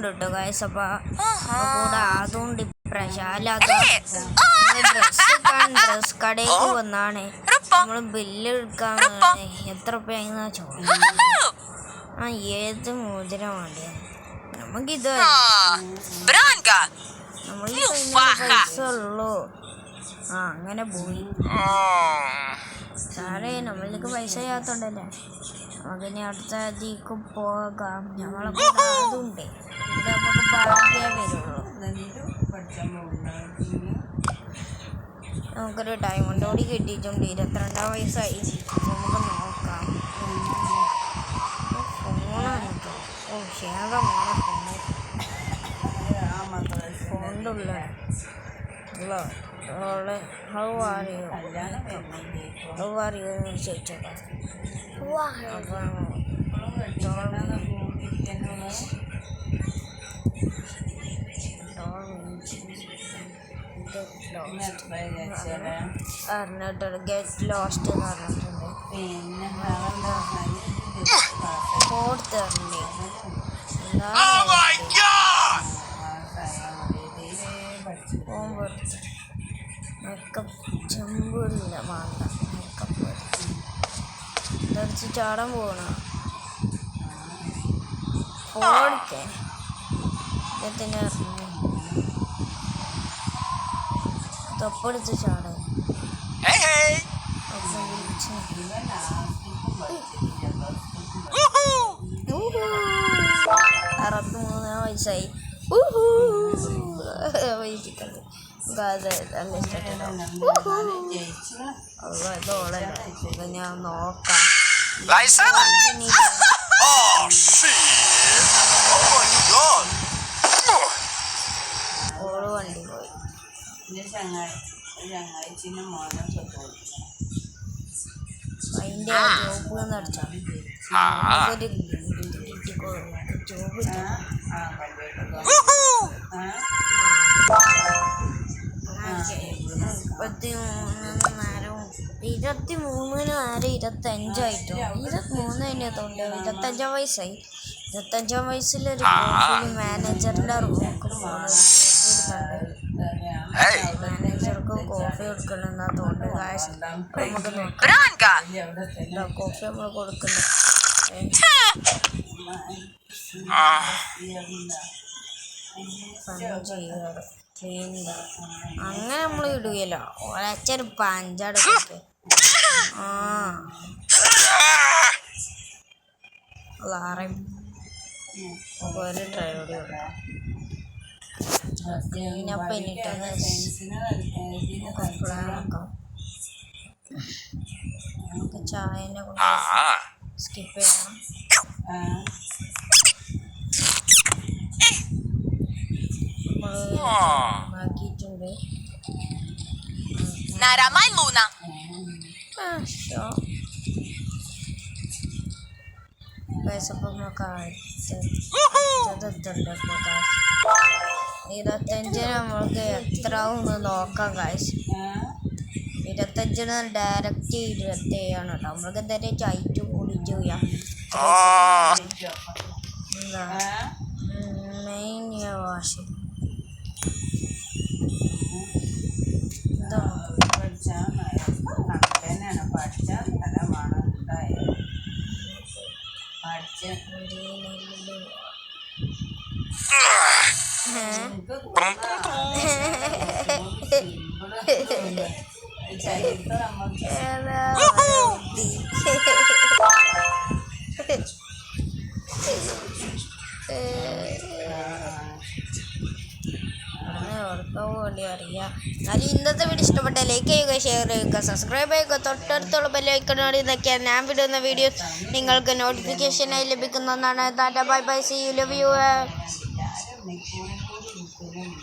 കേട്ടോ ഗൈസ്. അപ്പോൾ കൂടെ അതും ഡിപ്രഷൻ ഡ്രസ് കടയിലേക്ക് വന്നാണ് നമ്മൾ ബില്ല് എടുക്കാൻ. എത്ര രൂപയെന്നാ ചോദിച്ചത്. ഏത് മോതിരം വേണ്ടിയ നമുക്കിത് നമ്മൾ പൈസ ഉള്ളൂ. അങ്ങനെ പോയി സാറേ. നമ്മൾക്ക് പൈസ ചെയ്യാത്തോണ്ടല്ലേ നമുക്കിനി അടുത്ത അതിക്ക് പോകാം. നമ്മളെ കൂടെ അതുണ്ട്. ഇവിടെ നമുക്ക് ബാക്കിയേ വരുള്ളൂ. നമുക്കൊരു ഡയമണ്ട് കൂടി കിട്ടിയിട്ടുണ്ട്. 22 വയസ്സായി. നമുക്ക് നോക്കാം. ഫോണാണ് കേട്ടോ. ഷേക ഫോണിൻ്റെ ഉള്ള ഹൗ അറിയോ ചോദിച്ചേക്കാം. അറിഞ്ഞിട്ടുണ്ട് ഗെറ്റ് ലോസ്റ്റ് എന്ന് പറഞ്ഞിട്ടുണ്ട്. കോഡ് തരണ്ടേ മേക്കപ്പ് ചെമ്പില്ല വേണ്ട. മേക്കപ്പ് ധരിച്ച് ചാടാൻ പോകണ ഫോണിക്കെ ഇതിനെ തൊപ്പടിച്ച് ചാടാൻ 63 വയസ്സായി. വയസ്സിട്ടുണ്ട്. ഞാൻ നോക്കാം. ഓള് വണ്ടി പോയി. അതിൻ്റെ ജോബ് നടച്ചാ ജോബ് 23 നേരം 25ആയിട്ടോ. 23 കഴിഞ്ഞതുകൊണ്ട് 25 വയസ്സായി. 25 വയസ്സിലൊരു മാനേജറിൻ്റെ റൂമൊക്കെ മാനേജർക്ക് കോഫി കൊടുക്കണമെന്നതുകൊണ്ട് നമുക്ക് നോക്കാം. കോഫി നമ്മൾ കൊടുക്കണം. അങ്ങനെ നമ്മൾ ഇടുകയല്ലോ. ഒരച്ചൊരു പഞ്ചാടൊക്കെ ഒരു ഡ്രൈവർ ഇതിനപ്പം എന്നിട്ട് നമുക്ക് ചായനെ കൊണ്ട് സ്കിപ്പ് ചെയ്യണം. ആക്കിയിട്ടുണ്ട്. പൈസപ്പം നമുക്ക് 25 നമ്മൾക്ക് എത്ര ഒന്ന് നോക്കാം കാശ്. 25 ഡയറക്റ്റ് 27 കേട്ടോ. നമ്മൾക്ക് എന്തായാലും ചൈറ്റ് കൂടിയിട്ട് ചെയ്യാം. എന്താ മെയിൻ വാഷ് അറിയാം. എന്നാലും ഇന്നത്തെ വീഡിയോ ഇഷ്ടപ്പെട്ട ലൈക്ക് ചെയ്യുക, ഷെയർ ചെയ്യുക, സബ്സ്ക്രൈബ് ചെയ്യുക. തൊട്ടടുത്തുള്ള ബെല്ലൈക്കണോട് ഇതൊക്കെയാണ് ഞാൻ വിടുന്ന വീഡിയോസ് നിങ്ങൾക്ക് നോട്ടിഫിക്കേഷനായി ലഭിക്കുന്നതാണ്. Tata bye bye, see you, love U.